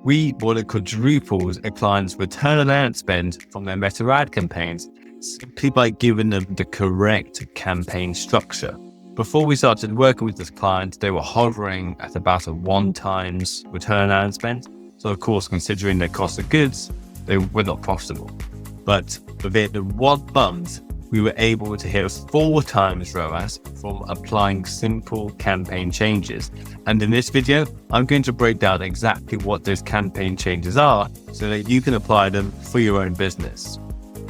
We want to quadruple a client's return on ad spend from their Meta ad campaigns simply by giving them the correct campaign structure. Before we started working with this client, they were hovering at about a 1 times return on ad spend. So of course, considering their cost of goods, they were not profitable. But within 1 month, we were able to hit 4 times ROAS from applying simple campaign changes. And in this video, I'm going to break down exactly what those campaign changes are so that you can apply them for your own business.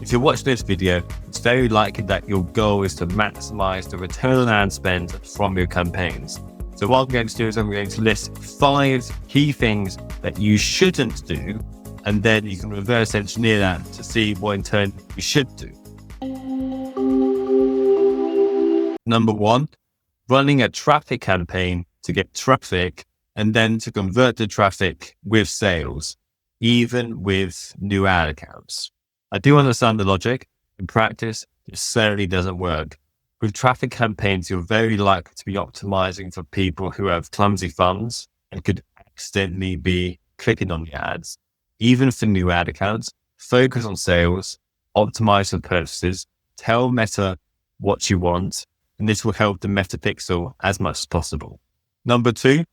If you're watching this video, it's very likely that your goal is to maximize the return on ad spend from your campaigns. So what I'm going to do is I'm going to list 5 key things that you shouldn't do, and then you can reverse engineer that to see what in turn you should do. Number 1, running a traffic campaign to get traffic and then to convert the traffic with sales, even with new ad accounts. I do understand the logic. In practice, it certainly doesn't work. With traffic campaigns, you're very likely to be optimizing for people who have clumsy thumbs and could accidentally be clicking on the ads. Even for new ad accounts, focus on sales, optimize for purchases, tell Meta what you want, and this will help the Meta pixel as much as possible. Number 2,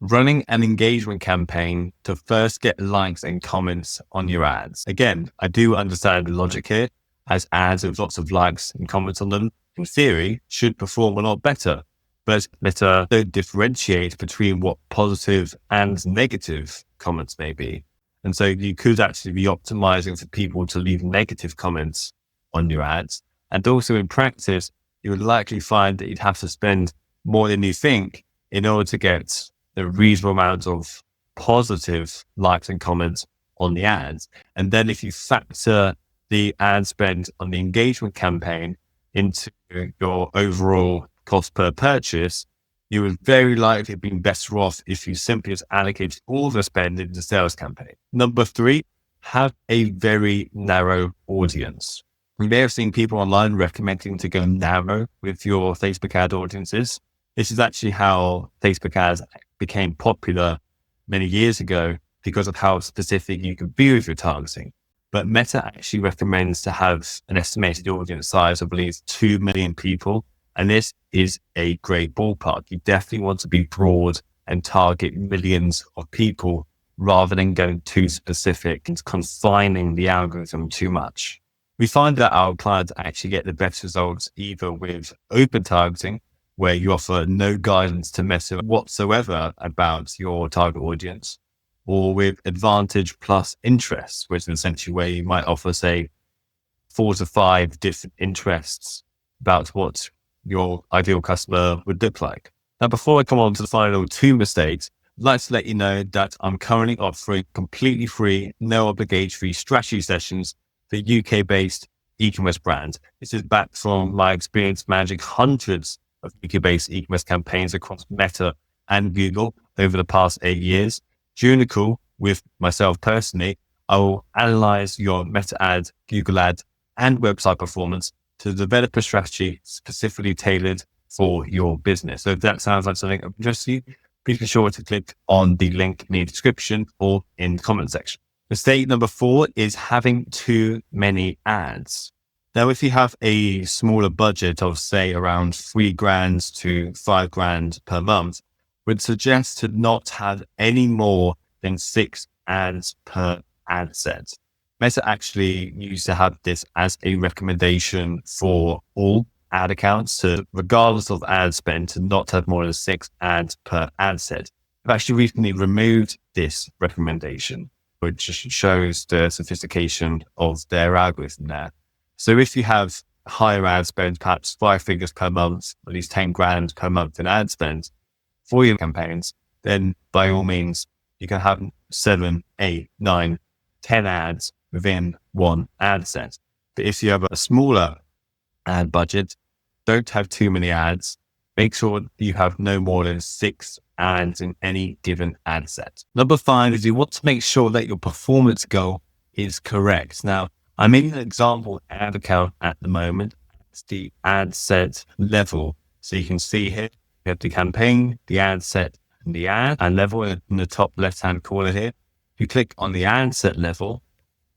running an engagement campaign to first get likes and comments on your ads. Again, I do understand the logic here, as ads with lots of likes and comments on them, in theory, should perform a lot better. But Meta don't differentiate between what positive and negative comments may be. And so you could actually be optimizing for people to leave negative comments on your ads. And also in practice, you would likely find that you'd have to spend more than you think in order to get the reasonable amount of positive likes and comments on the ads. And then if you factor the ad spend on the engagement campaign into your overall cost per purchase, you would very likely have been better off if you simply just allocated all the spend into the sales campaign. Number 3, have a very narrow audience. We may have seen people online recommending to go narrow with your Facebook ad audiences. This is actually how Facebook ads became popular many years ago because of how specific you can be with your targeting. But Meta actually recommends to have an estimated audience size of at least 2 million people. And this is a great ballpark. You definitely want to be broad and target millions of people rather than going too specific and confining the algorithm too much. We find that our clients actually get the best results either with open targeting, where you offer no guidance to Meta whatsoever about your target audience, or with advantage plus interest, which is essentially where you might offer, say, 4 to 5 different interests about what your ideal customer would look like. Now, before I come on to the final 2 mistakes, I'd like to let you know that I'm currently offering completely free, no obligatory strategy sessions for UK-based e-commerce brands. This is backed from my experience managing hundreds of UK-based e-commerce campaigns across Meta and Google over the past 8 years. During the call with myself personally, I will analyze your Meta ad, Google ad, and website performance to develop a strategy specifically tailored for your business. So if that sounds like something of interest to you, please be sure to click on the link in the description or in the comment section. Mistake number 4 is having too many ads. Now, if you have a smaller budget of say around $3,000 to $5,000 per month, would suggest to not have any more than 6 ads per ad set. Meta actually used to have this as a recommendation for all ad accounts to, regardless of ad spend, to not have more than 6 ads per ad set. I've actually recently removed this recommendation, which shows the sophistication of their algorithm there. So if you have higher ad spend, perhaps 5 figures per month, at least 10 grand per month in ad spend for your campaigns, then by all means, you can have 7, 8, 9, 10 ads within one ad set. But if you have a smaller ad budget, don't have too many ads. Make sure you have no more than 6 ads in any given ad set. Number 5 is you want to make sure that your performance goal is correct. Now, I'm in an example ad account at the moment. It's the ad set level. So you can see here, you have the campaign, the ad set, and the ad level in the top left-hand corner here. If you click on the ad set level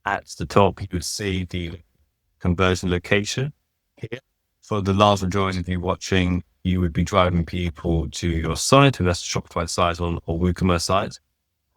at the top, you would see the conversion location here. For the large majority of you watching, you would be driving people to your site, whether that's a Shopify site or WooCommerce site.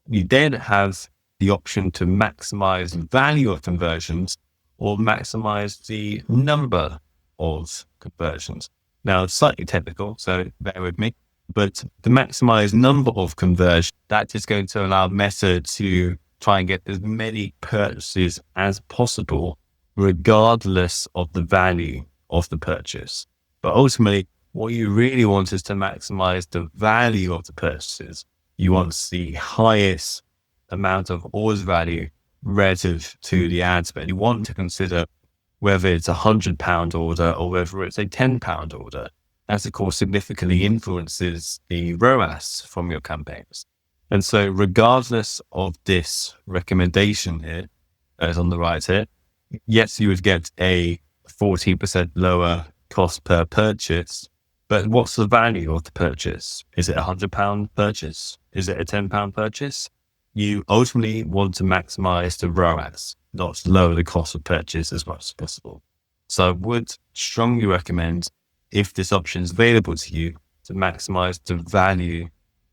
You then have the option to maximize the value of conversions or maximize the number of conversions. Now, it's slightly technical, so bear with me, but the maximize number of conversions, that is going to allow Meta to try and get as many purchases as possible, regardless of the value of the purchase. But ultimately, what you really want is to maximize the value of the purchases. You want the highest amount of orders value relative to the ad spend. You want to consider whether it's £100 order or whether it's a £10 order. That, of course, significantly influences the ROAS from your campaigns. And so regardless of this recommendation here, as on the right here, yes, you would get a 14% lower cost per purchase, but what's the value of the purchase? Is it a £100 purchase? Is it a £10 purchase? You ultimately want to maximize the ROAS, not lower the cost of purchase as much as possible. So I would strongly recommend, if this option is available to you, to maximize the value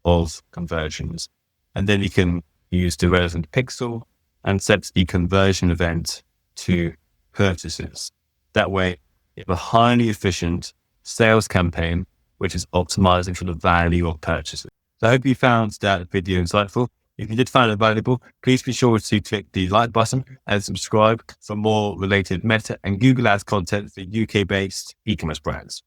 of conversions. And then you can use the relevant pixel and set the conversion event to purchases. That way, you have a highly efficient sales campaign, which is optimizing for the value of purchases. So I hope you found that video insightful. If you did find it valuable, please be sure to click the like button and subscribe for more related Meta and Google Ads content for UK-based e-commerce brands.